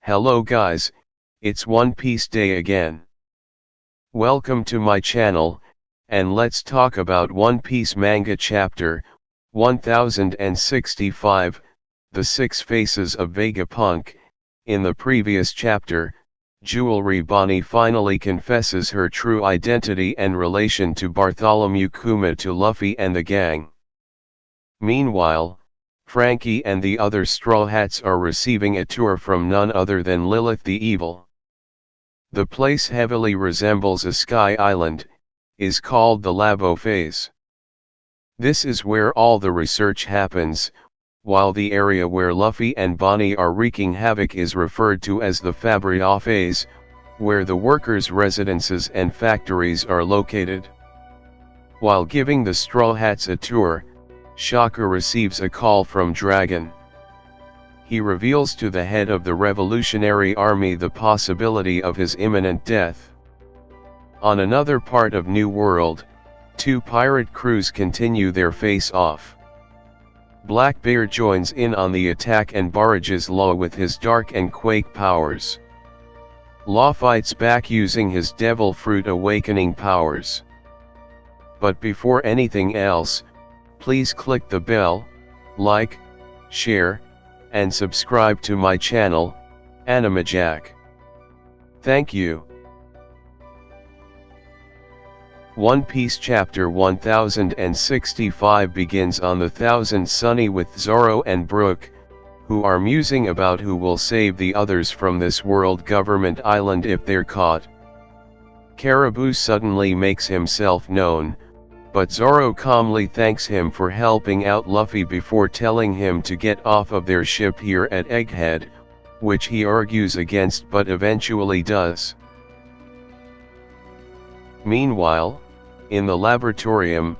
Hello guys, it's One Piece Day again. Welcome to my channel, and let's talk about One Piece manga chapter 1065, The Six Faces of Vegapunk. In the previous chapter, Jewelry Bonnie finally confesses her true identity and relation to Bartholomew Kuma to Luffy and the gang. Meanwhile, Frankie and the other Straw Hats are receiving a tour from none other than Lilith the Evil. The place heavily resembles a sky island, is called the Labo Phase. This is where all the research happens, while the area where Luffy and Bonnie are wreaking havoc is referred to as the Fabria Phase, where the workers' residences and factories are located. While giving the Straw Hats a tour, Shaka receives a call from Dragon. He reveals to the head of the Revolutionary Army the possibility of his imminent death. On another part of New World, two pirate crews continue their face-off. Blackbeard joins in on the attack and barrages Law with his Dark and Quake powers. Law fights back using his Devil Fruit awakening powers. But before anything else, please click the bell, like, share, and subscribe to my channel, AnimeJack. Thank you. One Piece Chapter 1065 begins on the Thousand Sunny with Zoro and Brook, who are musing about who will save the others from this world government island if they're caught. Caribou suddenly makes himself known, but Zoro calmly thanks him for helping out Luffy before telling him to get off of their ship here at Egghead, which he argues against but eventually does. Meanwhile, in the laboratorium,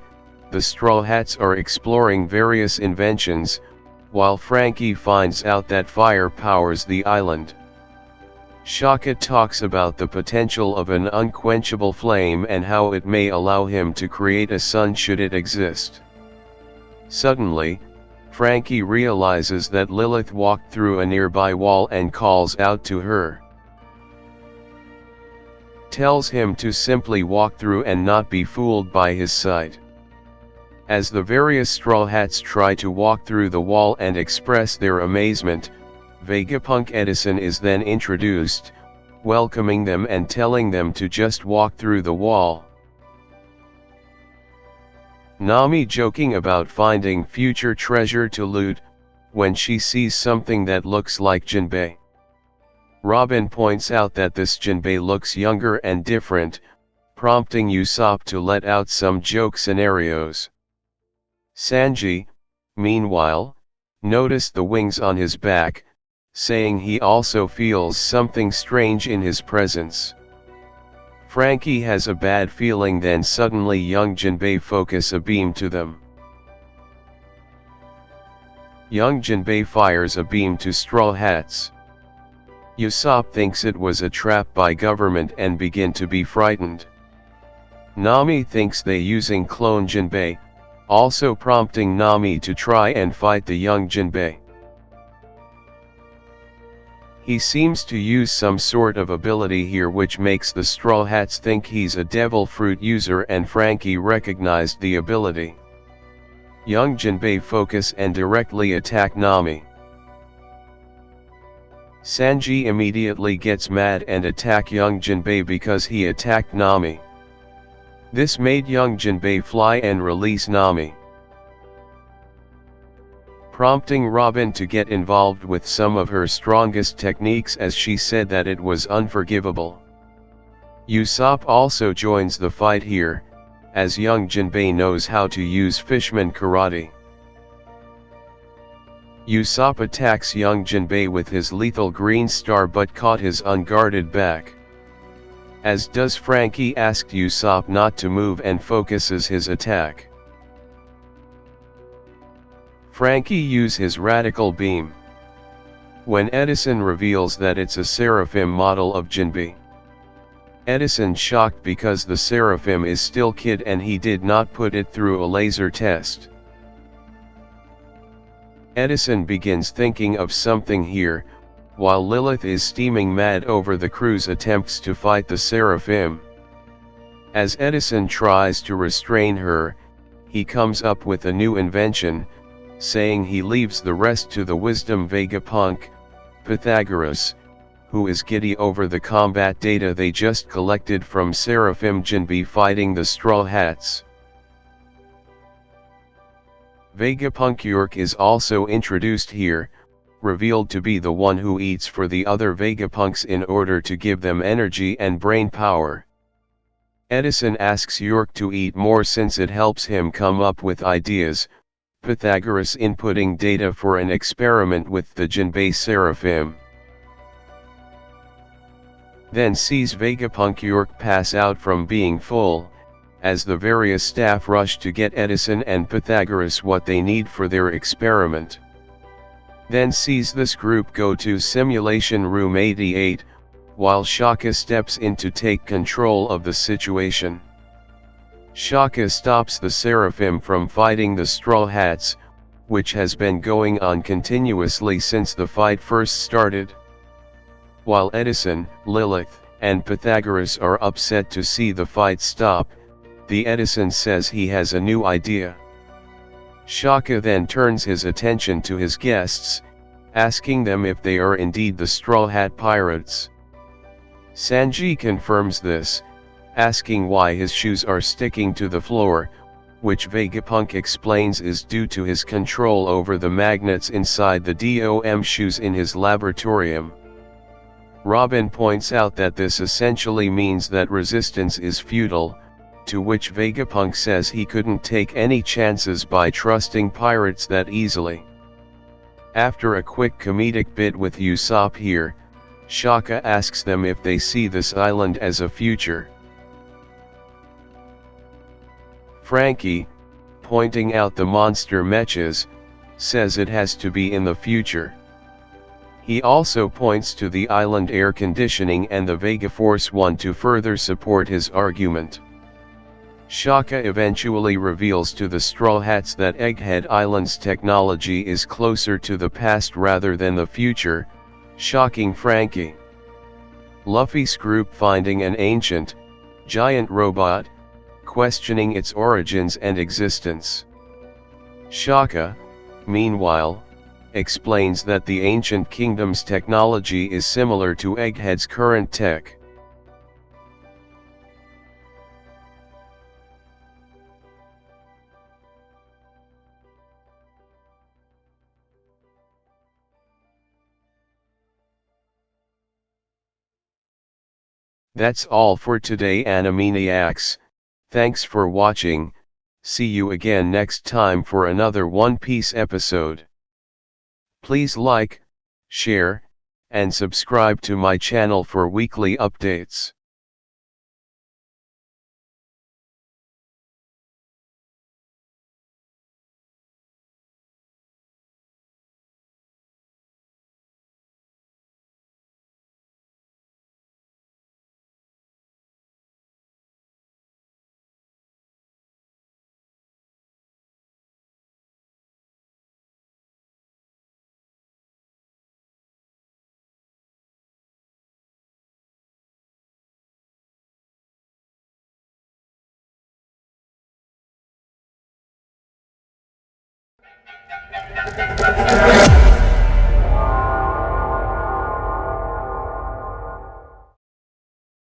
the Straw Hats are exploring various inventions, while Frankie finds out that fire powers the island. Shaka talks about the potential of an unquenchable flame and how it may allow him to create a sun should it exist. Suddenly, Frankie realizes that Lilith walked through a nearby wall and calls out to her. Tells him to simply walk through and not be fooled by his sight. As the various Straw Hats try to walk through the wall and express their amazement, Vegapunk Edison is then introduced, welcoming them and telling them to just walk through the wall. Nami joking about finding future treasure to loot, when she sees something that looks like Jinbei. Robin points out that this Jinbei looks younger and different, prompting Usopp to let out some joke scenarios. Sanji, meanwhile, noticed the wings on his back, saying he also feels something strange in his presence. Frankie has a bad feeling, then suddenly young Jinbei focus a beam to them. Young Jinbei fires a beam to Straw Hats. Usopp thinks it was a trap by government and begin to be frightened. Nami thinks they using clone Jinbei, also prompting Nami to try and fight the young Jinbei. He seems to use some sort of ability here which makes the Straw Hats think he's a Devil Fruit user, and Frankie recognized the ability. Young Jinbei focus and directly attack Nami. Sanji immediately gets mad and attack young Jinbei because he attacked Nami. This made young Jinbei fly and release Nami, prompting Robin to get involved with some of her strongest techniques, as she said that it was unforgivable. Usopp also joins the fight here, as young Jinbei knows how to use Fishman Karate. Usopp attacks young Jinbei with his lethal green star but caught his unguarded back. As does Frankie asked Usopp not to move and focuses his attack. Frankie uses his radical beam. When Edison reveals that it's a Seraphim model of Jinbei, Edison shocked because the Seraphim is still kid and he did not put it through a laser test. Edison begins thinking of something here, while Lilith is steaming mad over the crew's attempts to fight the Seraphim. As Edison tries to restrain her, he comes up with a new invention, saying he leaves the rest to the wisdom Vegapunk, Pythagoras, who is giddy over the combat data they just collected from Seraphim Jinbe fighting the Straw Hats. Vegapunk York is also introduced here, revealed to be the one who eats for the other Vegapunks in order to give them energy and brain power. Edison asks York to eat more since it helps him come up with ideas, Pythagoras inputting data for an experiment with the Jinbe Seraphim. Then sees Vegapunk York pass out from being full, as the various staff rush to get Edison and Pythagoras what they need for their experiment. Then sees this group go to simulation room 88, while Shaka steps in to take control of the situation. Shaka stops the Seraphim from fighting the Straw Hats, which has been going on continuously since the fight first started. While Edison, Lilith, and Pythagoras are upset to see the fight stop, the Edison says he has a new idea. Shaka then turns his attention to his guests, asking them if they are indeed the Straw Hat Pirates. Sanji confirms this, asking why his shoes are sticking to the floor, which Vegapunk explains is due to his control over the magnets inside the DOM shoes in his laboratorium. Robin points out that this essentially means that resistance is futile, to which Vegapunk says he couldn't take any chances by trusting pirates that easily. After a quick comedic bit with Usopp here, Shaka asks them if they see this island as a future. Frankie, pointing out the monster mechas, says it has to be in the future. He also points to the island air conditioning and the Vega Force 1 to further support his argument. Shaka eventually reveals to the Straw Hats that Egghead Island's technology is closer to the past rather than the future, shocking Frankie. Luffy's group finding an ancient, giant robot, questioning its origins and existence. Shaka, meanwhile, explains that the ancient kingdom's technology is similar to Egghead's current tech. That's all for today, Animaniacs. Thanks for watching. See you again next time for another One Piece episode. Please like, share, and subscribe to my channel for weekly updates.